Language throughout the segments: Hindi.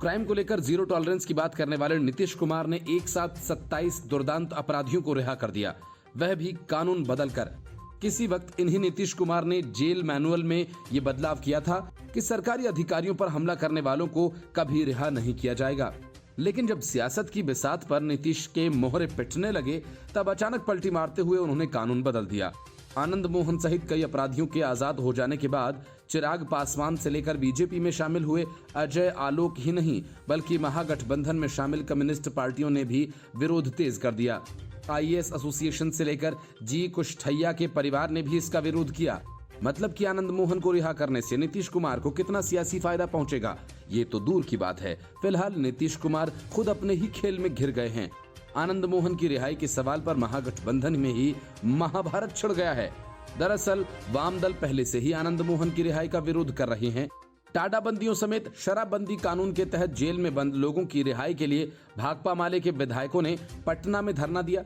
क्राइम को लेकर जीरो टॉलरेंस की बात करने वाले नीतीश कुमार ने एक साथ 27 दुर्दांत अपराधियों को रिहा कर दिया, वह भी कानून बदलकर। किसी वक्त इन्हीं नीतीश कुमार ने जेल मैनुअल में ये बदलाव किया था कि सरकारी अधिकारियों पर हमला करने वालों को कभी रिहा नहीं किया जाएगा। लेकिन जब सियासत की बिसात पर नीतीश के मोहरे पिटने लगे, तब अचानक पलटी मारते हुए उन्होंने कानून बदल दिया। आनंद मोहन सहित कई अपराधियों के आजाद हो जाने के बाद चिराग पासवान से लेकर बीजेपी में शामिल हुए अजय आलोक ही नहीं, बल्कि महागठबंधन में शामिल कम्युनिस्ट पार्टियों ने भी विरोध तेज कर दिया। आईएएस एसोसिएशन से लेकर जी कुष्ठैया के परिवार ने भी इसका विरोध किया। मतलब कि आनंद मोहन को रिहा करने से नीतीश कुमार को कितना सियासी फायदा पहुंचेगा, ये तो दूर की बात है। फिलहाल नीतीश कुमार खुद अपने ही खेल में घिर गए हैं। आनंद मोहन की रिहाई के सवाल पर महागठबंधन में ही महाभारत छिड़ गया है। दरअसल वाम दल पहले से ही आनंद मोहन की रिहाई का विरोध कर रहे हैं। टाडा बंदियों समेत शराबबंदी कानून के तहत जेल में बंद लोगों की रिहाई के लिए भाकपा माले के विधायकों ने पटना में धरना दिया।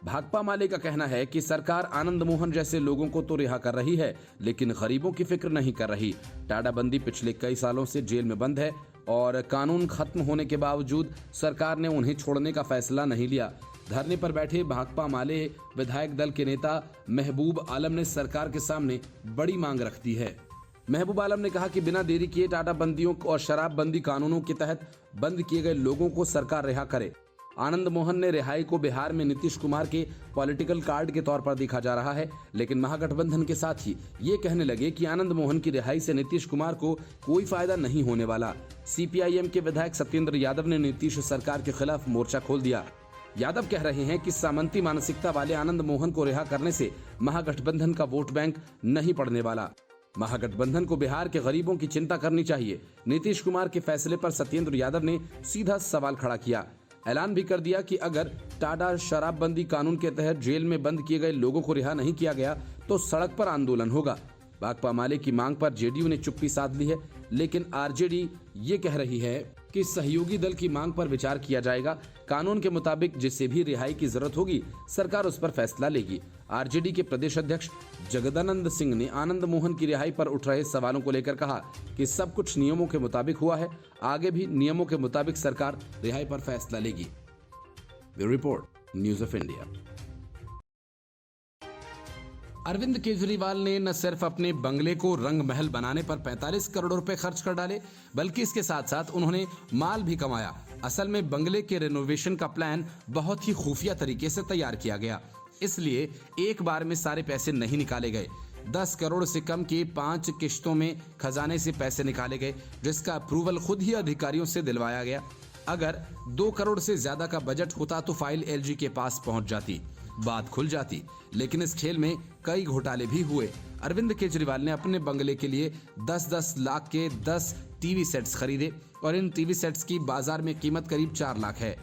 भाकपा माले का कहना है कि सरकार आनंद मोहन जैसे लोगों को तो रिहा कर रही है, लेकिन गरीबों की फिक्र नहीं कर रही। टाडा बंदी पिछले कई सालों से जेल में बंद है और कानून खत्म होने के बावजूद सरकार ने उन्हें छोड़ने का फैसला नहीं लिया। धरने पर बैठे भाकपा माले विधायक दल के नेता महबूब आलम ने सरकार के सामने बड़ी मांग रख दी है। महबूब आलम ने कहा कि बिना देरी किए टाडा बंदियों और शराबबंदी कानूनों के तहत बंद किए गए लोगों को सरकार रिहा करे। आनंद मोहन ने रिहाई को बिहार में नीतीश कुमार के पॉलिटिकल कार्ड के तौर पर देखा जा रहा है, लेकिन महागठबंधन के साथ ही ये कहने लगे कि आनंद मोहन की रिहाई से नीतीश कुमार को कोई फायदा नहीं होने वाला। सीपीआईएम के विधायक सत्येंद्र यादव ने नीतीश सरकार के खिलाफ मोर्चा खोल दिया। यादव कह रहे हैं कि सामंती मानसिकता वाले आनंद मोहन को रिहा करने से महागठबंधन का वोट बैंक नहीं पड़ने वाला। महागठबंधन को बिहार के गरीबों की चिंता करनी चाहिए। नीतीश कुमार के फैसले पर सत्येंद्र यादव ने सीधा सवाल खड़ा किया। ऐलान भी कर दिया कि अगर टाडा शराबबंदी कानून के तहत जेल में बंद किए गए लोगों को रिहा नहीं किया गया तो सड़क पर आंदोलन होगा। भाकपा माले की मांग पर जेडीयू ने चुप्पी साध ली है, लेकिन आरजेडी ये कह रही है कि सहयोगी दल की मांग पर विचार किया जाएगा। कानून के मुताबिक जिसे भी रिहाई की जरूरत होगी सरकार उस पर फैसला लेगी। आरजेडी के प्रदेश अध्यक्ष जगदानंद सिंह ने आनंद मोहन की रिहाई पर उठ रहे सवालों को लेकर कहा कि सब कुछ नियमों के मुताबिक हुआ है, आगे भी नियमों के मुताबिक सरकार रिहाई पर फैसला लेगी। Bureau report, news of India. Arvind Kejriwal ने न सिर्फ अपने बंगले को रंग महल बनाने पर 45 करोड़ रुपए खर्च कर डाले, बल्कि इसके साथ साथ उन्होंने माल भी कमाया। असल में बंगले के रेनोवेशन का प्लान बहुत ही खुफिया तरीके से तैयार किया गया, इसलिए एक बार में सारे पैसे नहीं निकाले गए। 10 करोड़ से कम की 5 किश्तों में खजाने से पैसे निकाले गए, जिसका अप्रूवल खुद ही अधिकारियों से दिलवाया गया। अगर 2 करोड़ से ज्यादा का बजट होता तो फाइल एलजी के पास पहुंच जाती, बात खुल जाती। लेकिन इस खेल में कई घोटाले भी हुए। अरविंद केजरीवाल ने अपने बंगले के लिए 10-10 लाख के 10 टीवी सेट्स खरीदे और इन टीवी सेट्स की बाजार में कीमत करीब 4 लाख है।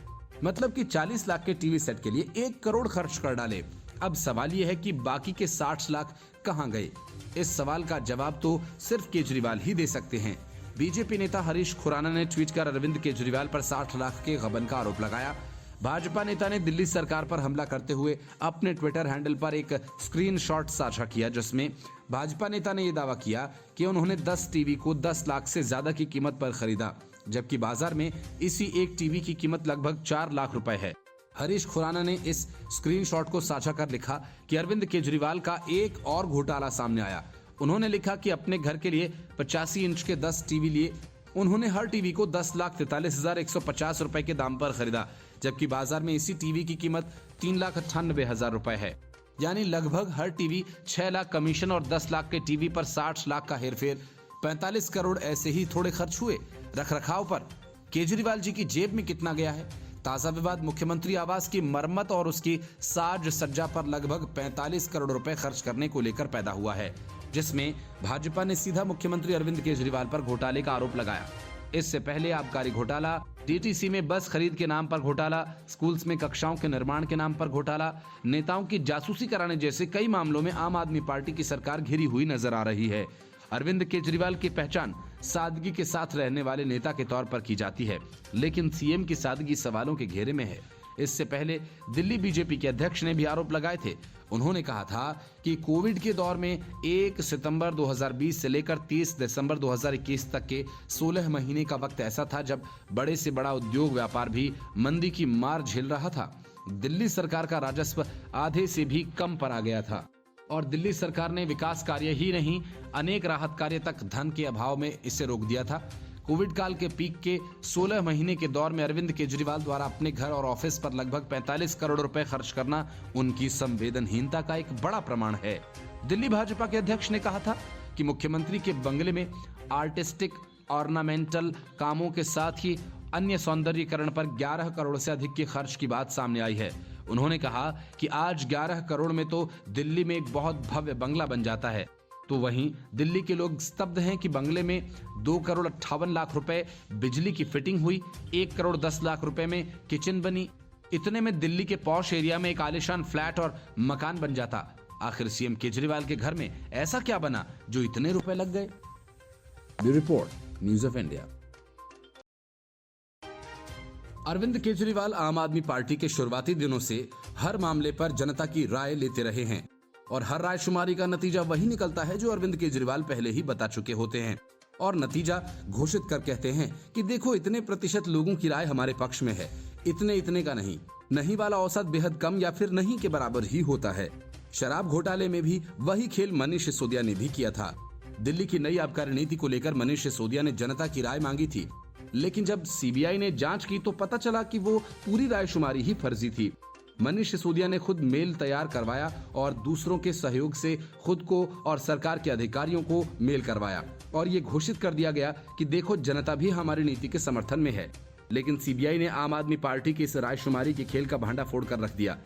मतलब कि 40 लाख के टीवी सेट के लिए 1 करोड़ खर्च कर डाले। अब सवाल यह है कि बाकी के 60 लाख कहां गए? इस सवाल का जवाब तो सिर्फ केजरीवाल ही दे सकते हैं। बीजेपी नेता हरीश खुराना ने ट्वीट कर अरविंद केजरीवाल पर 60 लाख के गबन का आरोप लगाया। भाजपा नेता ने दिल्ली सरकार पर हमला करते हुए अपने ट्विटर हैंडल पर एक स्क्रीनशॉट साझा किया, जिसमें भाजपा नेता ने यह दावा किया कि उन्होंने 10 टीवी को 10 लाख से ज्यादा की कीमत पर खरीदा, जबकि बाजार में इसी एक टीवी की कीमत लगभग 4 लाख रुपए है। हरीश खुराना ने इस स्क्रीनशॉट को साझा कर लिखा कि अरविंद केजरीवाल का एक और घोटाला सामने आया। उन्होंने लिखा कि अपने घर के लिए 85 इंच के 10 टीवी लिए। उन्होंने हर टीवी को 10,43,150 रुपए के दाम पर खरीदा, जबकि बाजार में इसी टीवी की कीमत 3,98,000 रुपए है। यानी लगभग हर टीवी 6 लाख कमीशन और 10 लाख के टीवी पर 60 लाख का हेरफेर। 45 करोड़ ऐसे ही थोड़े खर्च हुए रखरखाव पर। केजरीवाल जी की जेब में कितना गया है? ताजा विवाद मुख्यमंत्री आवास की मरम्मत और उसकी साज सज्जा पर लगभग 45 करोड़ रुपए खर्च करने को लेकर पैदा हुआ है, जिसमें भाजपा ने सीधा मुख्यमंत्री अरविंद केजरीवाल पर घोटाले का आरोप लगाया। इससे पहले आबकारी घोटाला, डीटीसी में बस खरीद के नाम पर घोटाला, स्कूल्स में कक्षाओं के निर्माण के नाम पर घोटाला, नेताओं की जासूसी कराने जैसे कई मामलों में आम आदमी पार्टी की सरकार घिरी हुई नजर आ रही है। अरविंद केजरीवाल की पहचान सादगी के साथ रहने वाले नेता के तौर पर की जाती है, लेकिन सीएम की सादगी सवालों के घेरे में है। इससे पहले दिल्ली बीजेपी के अध्यक्ष ने भी आरोप लगाए थे। उन्होंने कहा था कि कोविड के दौर में 1 सितंबर 2020 से लेकर 30 दिसंबर 2021 तक के 16 महीने का वक्त ऐसा था जब बड़े से बड़ा उद्योग व्यापार भी मंदी की मार झेल रहा था। दिल्ली सरकार का राजस्व आधे से भी कम पर आ गया था और दिल्ली सरकार ने विकास कार्य ही नहीं, अनेक राहत कार्य तक धन के अभाव में इसे रोक दिया था। कोविड काल के पीक के 16 महीने के दौर में अरविंद केजरीवाल द्वारा अपने घर और ऑफिस पर लगभग 45 करोड़ रुपए खर्च करना उनकी संवेदनहीनता का एक बड़ा प्रमाण है। दिल्ली भाजपा के अध्यक्ष ने कहा था कि मुख्यमंत्री के बंगले में आर्टिस्टिक ऑर्नामेंटल कामों के साथ ही अन्य सौंदर्यीकरण पर 11 करोड़ से अधिक के खर्च की बात सामने आई है। उन्होंने कहा कि आज 11 करोड़ में तो दिल्ली में एक बहुत भव्य बंगला बन जाता है, तो वहीं दिल्ली के लोग स्तब्ध हैं कि बंगले में 2 करोड़ 58 लाख रुपए बिजली की फिटिंग हुई, 1 करोड़ 10 लाख रुपए में किचन बनी। इतने में दिल्ली के पॉश एरिया में एक आलीशान फ्लैट और मकान बन जाता। आखिर सीएम केजरीवाल के घर में ऐसा क्या बना जो इतने रुपए लग गए? Bureau report, news of India. Arvind Kejriwal Aam Aadmi party के शुरुआती दिनों से हर मामले पर जनता की राय लेते रहे हैं और हर रायशुमारी का नतीजा वही निकलता है जो अरविंद केजरीवाल पहले ही बता चुके होते हैं और नतीजा घोषित कर कहते हैं कि देखो इतने प्रतिशत लोगों की राय हमारे पक्ष में है, इतने का नहीं वाला औसत बेहद कम या फिर नहीं के बराबर ही होता है। शराब घोटाले में भी वही खेल मनीष सिसोदिया ने भी किया था। दिल्ली की नई आबकारी नीति को लेकर मनीष सिसोदिया ने जनता की राय मांगी थी, लेकिन जब सीबीआई ने जांच की तो पता चला कि वो पूरी रायशुमारी ही फर्जी थी। मनीष सिसोदिया ने खुद मेल तैयार करवाया और दूसरों के सहयोग से खुद को और सरकार के अधिकारियों को मेल करवाया और ये घोषित कर दिया गया कि देखो जनता भी हमारी नीति के समर्थन में है। लेकिन सीबीआई ने आम आदमी पार्टी की इस रायशुमारी के खेल का भांडा फोड़ कर रख दिया।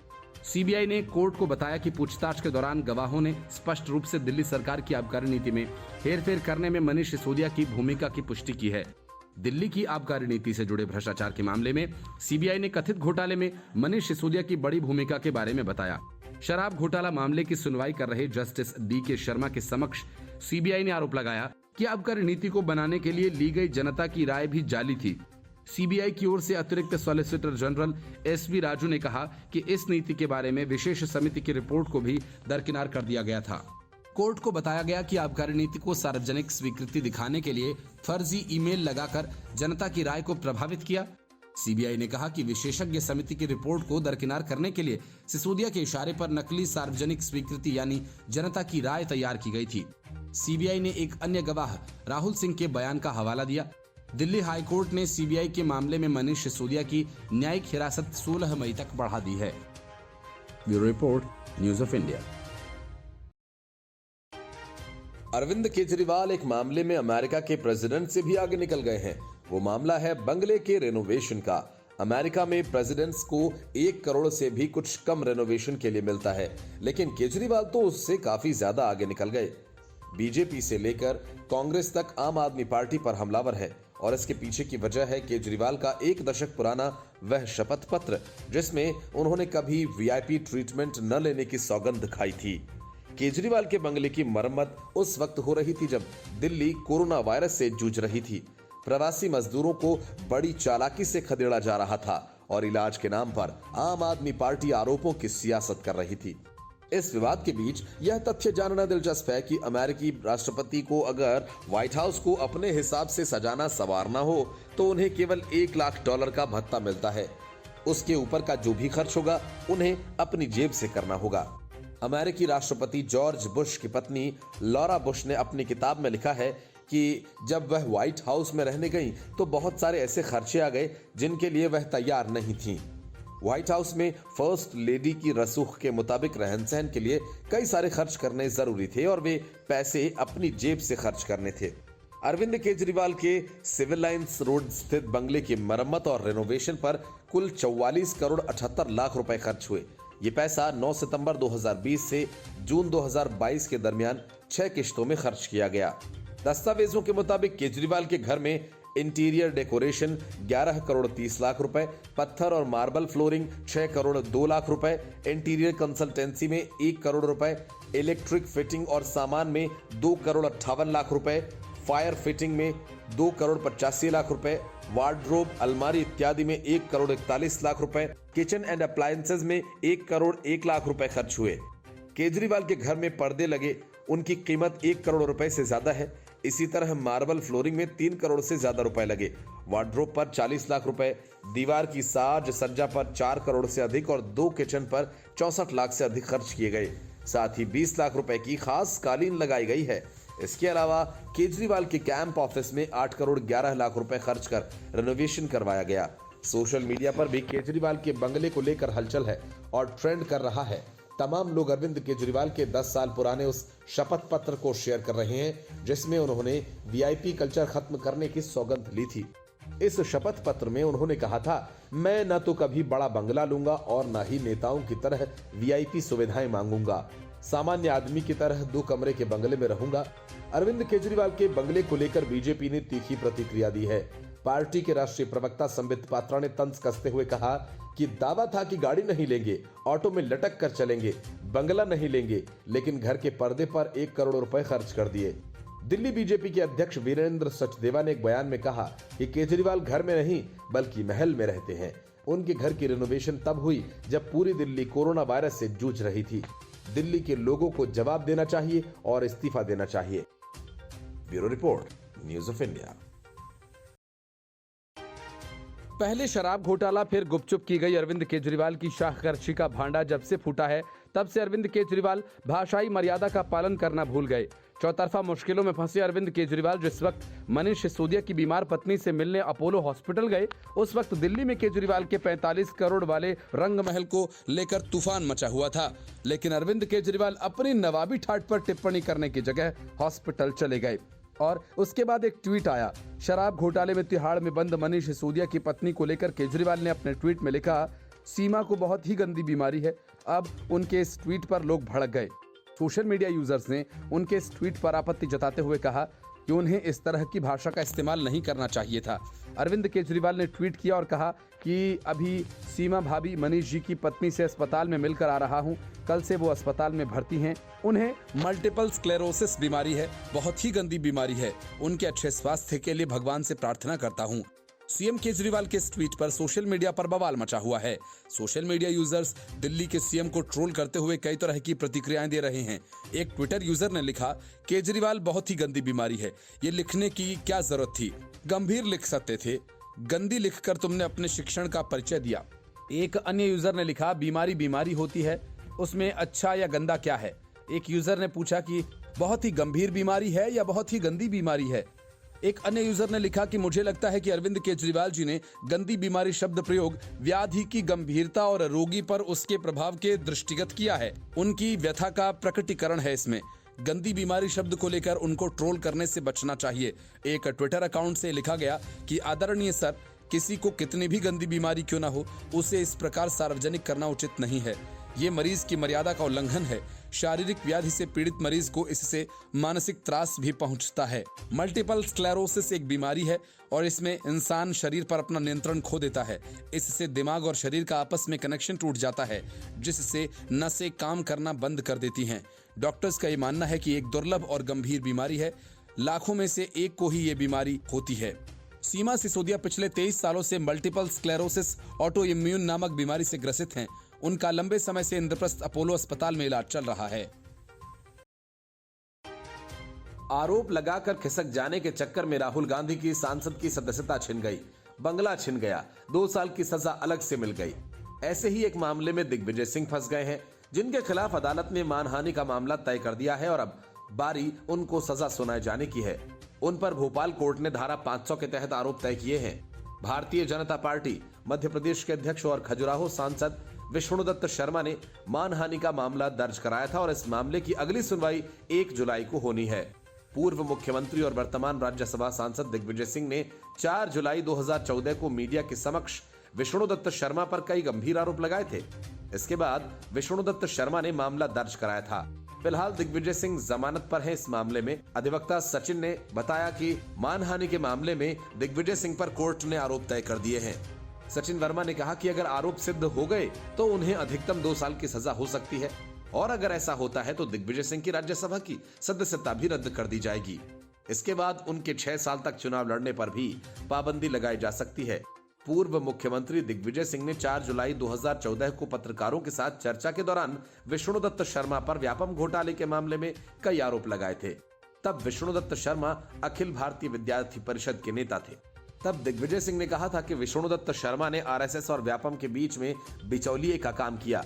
सीबीआई ने कोर्ट को बताया कि पूछताछ के दौरान गवाहों ने स्पष्ट रूप से दिल्ली सरकार की आबकारी नीति में हेरफेर करने में मनीष सिसोदिया की भूमिका की पुष्टि की है। दिल्ली की आबकारी नीति से जुड़े भ्रष्टाचार के मामले में सीबीआई ने कथित घोटाले में मनीष सिसोदिया की बड़ी भूमिका के बारे में बताया। शराब घोटाला मामले की सुनवाई कर रहे जस्टिस डी.के. शर्मा के समक्ष सीबीआई ने आरोप लगाया कि आबकारी नीति को बनाने के लिए ली गई जनता की राय भी जाली थी। सीबीआई की ओर से अतिरिक्त सॉलिसिटर जनरल एस.वी. राजू ने कहा कि इस नीति के बारे में विशेष समिति की रिपोर्ट को भी दरकिनार कर दिया गया था। कोर्ट को बताया गया कि आबकारी नीति को सार्वजनिक स्वीकृति दिखाने के लिए फर्जी ईमेल लगाकर जनता की राय को प्रभावित किया। सीबीआई ने कहा कि विशेषज्ञ समिति की रिपोर्ट को दरकिनार करने के लिए सिसोदिया के इशारे पर नकली सार्वजनिक स्वीकृति यानी जनता की राय तैयार की गई थी। सीबीआई ने एक अन्य गवाह राहुल सिंह के बयान का हवाला दिया। दिल्ली हाईकोर्ट ने सीबीआई के मामले में मनीष सिसोदिया की न्यायिक हिरासत 16 मई तक बढ़ा दी है। Bureau report, news of India. Arvind Kejriwal एक मामले में अमेरिका के प्रेसिडेंट से भी आगे निकल गए हैं। वो मामला है बंगले के रेनोवेशन का। अमेरिका में प्रेसिडेंट्स को 1 करोड़ से भी कुछ कम रेनोवेशन के लिए मिलता है, लेकिन केजरीवाल तो उससे काफी ज्यादा आगे निकल गए। बीजेपी से लेकर कांग्रेस तक आम आदमी पार्टी पर हमलावर है और इसके पीछे की वजह है केजरीवाल का 1 दशक पुराना वह शपथ पत्र जिसमें उन्होंने कभी वीआईपी ट्रीटमेंट न लेने की सौगंध खाई थी। केजरीवाल के बंगले की मरम्मत उस वक्त हो रही थी जब दिल्ली कोरोना वायरस से जूझ रही थी। प्रवासी मजदूरों को बड़ी चालाकी से खदेड़ा जा रहा था और इलाज के नाम पर आम आदमी पार्टी आरोपों की सियासत कर रही थी। इस विवाद के बीच यह तथ्य जानना दिलचस्प है कि अमेरिकी राष्ट्रपति को अगर व्हाइट हाउस को अपने हिसाब से सजाना संवारना हो तो उन्हें केवल $1 लाख का भत्ता मिलता है। उसके ऊपर का जो भी खर्च होगा उन्हें अपनी जेब से करना होगा। अमेरिकी राष्ट्रपति जॉर्ज बुश की पत्नी लॉरा बुश ने अपनी किताब में लिखा है कि जब वह व्हाइट हाउस में रहने गईं तो बहुत सारे ऐसे खर्चे आ गए जिनके लिए वह तैयार नहीं थीं। व्हाइट हाउस में फर्स्ट लेडी की रसूख के मुताबिक रहन सहन के लिए कई सारे खर्च करने जरूरी थे और वे पैसे अपनी जेब से खर्च करने थे। अरविंद केजरीवाल के सिविल लाइंस रोड स्थित बंगले की मरम्मत और रेनोवेशन पर कुल 44 करोड़ 78 लाख रुपए खर्च हुए। ये पैसा 9 सितंबर 2020 से जून 2022 के दरमियान 6 किश्तों में खर्च किया गया। दस्तावेजों के मुताबिक केजरीवाल के घर में इंटीरियर डेकोरेशन 11 करोड़ 30 लाख रुपए, पत्थर और मार्बल फ्लोरिंग 6 करोड़ 2 लाख रुपए, इंटीरियर कंसल्टेंसी में 1 करोड़ रुपए, इलेक्ट्रिक फिटिंग और सामान में 2 करोड़ 58 लाख रुपए, फायर फिटिंग में 2 करोड़ 85 लाख रुपए, वार्डरोब, अलमारी इत्यादि में 1 करोड़ 41 लाख रुपए, किचन एंड अप्लायंसेज में 1 करोड़ 1 लाख रुपए खर्च हुए। केजरीवाल के घर में पर्दे लगे, उनकी कीमत 1 करोड़ रुपए से ज्यादा है। इसी तरह मार्बल फ्लोरिंग में 3 करोड़ से ज्यादा रुपए लगे। वार्डरोब पर 40 लाख रुपए, दीवार की साज सज्जा पर 4 करोड़ से अधिक और 2 किचन पर 64 लाख से अधिक खर्च किए गए। साथ ही 20 लाख रुपए की खास कालीन लगाई गई है। इसके अलावा केजरीवाल के कैंप ऑफिस में 8 करोड़ 11 लाख रुपए खर्च कर रेनोवेशन करवाया गया। सोशल मीडिया पर भी केजरीवाल के बंगले को लेकर हलचल है और ट्रेंड कर रहा है। तमाम लोग अरविंद केजरीवाल के 10 साल पुराने उस शपथ पत्र को शेयर कर रहे हैं जिसमें उन्होंने वीआईपी कल्चर खत्म करने की सौगंध ली थी। इस शपथ पत्र में उन्होंने कहा था, मैं न तो कभी बड़ा बंगला लूंगा और न ही नेताओं की तरह वीआईपी सुविधाएं मांगूंगा। सामान्य आदमी की तरह 2 कमरे के बंगले में रहूंगा। अरविंद केजरीवाल के बंगले को लेकर बीजेपी ने तीखी प्रतिक्रिया दी है। पार्टी के राष्ट्रीय प्रवक्ता संबित पात्रा ने तंज कसते हुए कहा कि दावा था कि गाड़ी नहीं लेंगे, ऑटो में लटक कर चलेंगे, बंगला नहीं लेंगे, लेकिन घर के पर्दे पर 1 करोड़ रुपए खर्च कर दिए। दिल्ली बीजेपी के अध्यक्ष वीरेंद्र सचदेवा ने एक बयान में कहा कि केजरीवाल घर में नहीं बल्कि महल में रहते हैं। उनके घर की रेनोवेशन तब हुई जब पूरी दिल्ली कोरोना वायरस से जूझ रही थी। दिल्ली के लोगों को जवाब देना चाहिए और इस्तीफा देना चाहिए। Bureau report, news of India. पहले शराब घोटाला, फिर गुपचुप की गई अरविंद केजरीवाल की शाहखर्ची का भांडा जब से फूटा है तब से अरविंद केजरीवाल भाषाई मर्यादा का पालन करना भूल गए। चौतरफा मुश्किलों में फंसे अरविंद केजरीवाल जिस वक्त मनीष सिसोदिया की बीमार पत्नी से मिलने अपोलो हॉस्पिटल गए, उस वक्त दिल्ली में केजरीवाल के 45 करोड़ वाले रंग महल को लेकर तूफान मचा हुआ था। लेकिन अरविंद केजरीवाल अपनी नवाबी ठाट पर टिप्पणी करने की जगह हॉस्पिटल चले गए और उसके बाद एक ट्वीट आया। शराब घोटाले में तिहाड़ में बंद मनीष सिसोदिया की पत्नी को लेकर केजरीवाल ने अपने ट्वीट में लिखा, सीमा को बहुत ही गंदी बीमारी है। अब उनके इस ट्वीट पर लोग भड़क गए। सोशल मीडिया यूजर्स ने उनके इस ट्वीट पर आपत्ति जताते हुए कहा कि उन्हें इस तरह की भाषा का इस्तेमाल नहीं करना चाहिए था। अरविंद केजरीवाल ने ट्वीट किया और कहा कि अभी सीमा भाभी मनीष जी की पत्नी से अस्पताल में मिलकर आ रहा हूं। कल से वो अस्पताल में भर्ती हैं। उन्हें मल्टीपल स्क्लेरोसिस बीमारी है, बहुत ही गंदी बीमारी है। उनके अच्छे स्वास्थ्य के लिए भगवान से प्रार्थना करता हूं। सीएम केजरीवाल के इस ट्वीट पर सोशल मीडिया पर बवाल मचा हुआ है। सोशल मीडिया यूजर्स दिल्ली के सीएम को ट्रोल करते हुए कई तरह की प्रतिक्रियाएं दे रहे हैं। एक ट्विटर यूजर ने लिखा, केजरीवाल बहुत ही गंदी बीमारी है, ये लिखने की क्या जरूरत थी, गंभीर लिख सकते थे, गंदी लिखकर तुमने अपने शिक्षण का परिचय दिया। एक अन्य यूजर ने लिखा, बीमारी बीमारी होती है, उसमें अच्छा या गंदा क्या है। एक यूजर ने पूछा कि बहुत ही गंभीर बीमारी है या बहुत ही गंदी बीमारी है। एक अन्य यूजर ने लिखा कि मुझे लगता है कि अरविंद केजरीवाल जी ने गंदी बीमारी शब्द प्रयोग व्याधि की गंभीरता और रोगी पर उसके प्रभाव के दृष्टिगत किया है। उनकी व्यथा का प्रकटीकरण है इसमें। गंदी बीमारी शब्द को लेकर उनको ट्रोल करने से बचना चाहिए। एक ट्विटर अकाउंट से लिखा गया कि आदरणीय सर, किसी को कितनी भी गंदी बीमारी क्यों ना हो, उसे इस प्रकार सार्वजनिक करना उचित नहीं है। ये मरीज की मर्यादा का उल्लंघन है। शारीरिक व्याधि से पीड़ित मरीज को इससे मानसिक त्रास भी पहुंचता है। मल्टीपल स्क्लेरोसिस एक बीमारी है और इसमें इंसान शरीर पर अपना नियंत्रण खो देता है। इससे दिमाग और शरीर का आपस में कनेक्शन टूट जाता है, जिससे नसें काम करना बंद कर देती हैं। डॉक्टर्स का ये मानना है कि एक दुर्लभ और गंभीर बीमारी है। लाखों में से एक को ही ये बीमारी होती है। सीमा सिसोदिया पिछले 23 सालों से मल्टीपल स्क्लेरोसिस ऑटो इम्यून नामक बीमारी से ग्रसित हैं। उनका लंबे समय से इंद्रप्रस्थ अपोलो अस्पताल में इलाज चल रहा है। आरोप लगाकर खिसक जाने के चक्कर में राहुल गांधी की सांसद की सदस्यता छिन गई, बंगला छिन गया, 2 साल की सजा अलग से मिल गई। ऐसे ही एक मामले में दिग्विजय सिंह फंस गए हैं, जिनके खिलाफ अदालत ने मानहानि का मामला तय कर दिया है और अब बारी उनको सजा सुनाए जाने की है। उन पर भोपाल कोर्ट ने धारा 500 के तहत आरोप तय किए हैं। भारतीय जनता पार्टी मध्य प्रदेश के अध्यक्ष और खजुराहो सांसद विष्णुदत्त शर्मा ने मानहानि का मामला दर्ज कराया था और इस मामले की अगली सुनवाई 1 जुलाई को होनी है। पूर्व मुख्यमंत्री और वर्तमान राज्यसभा सांसद दिग्विजय सिंह ने 4 जुलाई 2014 को मीडिया के समक्ष विष्णुदत्त शर्मा पर कई गंभीर आरोप लगाए थे। इसके बाद विष्णुदत्त शर्मा ने मामला दर्ज कराया था। फिलहाल दिग्विजय सिंह जमानत पर हैं। इस मामले में अधिवक्ता सचिन ने बताया कि मानहानि के मामले में दिग्विजय सिंह पर कोर्ट ने आरोप तय कर दिए हैं। सचिन वर्मा ने कहा कि अगर आरोप सिद्ध हो गए तो उन्हें अधिकतम 2 साल की सजा हो सकती है और अगर ऐसा होता है तो दिग्विजय सिंह की राज्यसभा की सदस्यता भी रद्द कर दी जाएगी। इसके बाद उनके 6 साल तक चुनाव लड़ने पर भी पाबंदी लगाई जा सकती है। पूर्व मुख्यमंत्री दिग्विजय सिंह ने 4 जुलाई 2014 को पत्रकारों के साथ चर्चा के दौरान विष्णुदत्त शर्मा पर व्यापम घोटाले के मामले में कई आरोप लगाए थे। तब विष्णुदत्त शर्मा अखिल भारतीय विद्यार्थी परिषद के नेता थे। तब दिग्विजय सिंह ने कहा था कि विष्णुदत्त शर्मा ने आरएसएस और व्यापम के बीच में बिचौलिए का काम किया।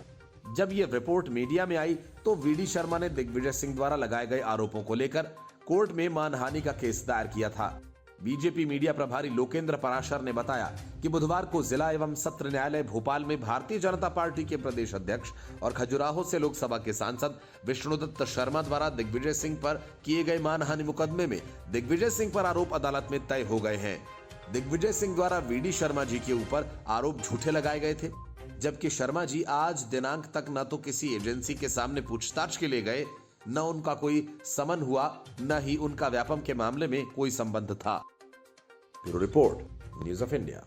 जब यह रिपोर्ट मीडिया में आई तो वीडी शर्मा ने दिग्विजय सिंह द्वारा लगाए गए आरोपों को लेकर कोर्ट में मानहानि का केस दायर किया था। बीजेपी मीडिया प्रभारी लोकेंद्र पराशर ने बताया कि बुधवार को जिला एवं सत्र न्यायालय भोपाल में भारतीय जनता पार्टी के प्रदेश अध्यक्ष और खजुराहो से लोकसभा के सांसद विष्णुदत्त शर्मा द्वारा दिग्विजय सिंह पर किए गए मानहानि मुकदमे में दिग्विजय सिंह पर आरोप अदालत में तय हो गए हैं। दिग्विजय सिंह द्वारा वीडी शर्मा जी के ऊपर आरोप झूठे लगाए गए थे, जबकि शर्मा जी आज दिनांक तक न तो किसी एजेंसी के सामने पूछताछ के लिए गए, न उनका कोई समन हुआ, न ही उनका व्यापम के मामले में कोई संबंध था। Bureau report, news of India.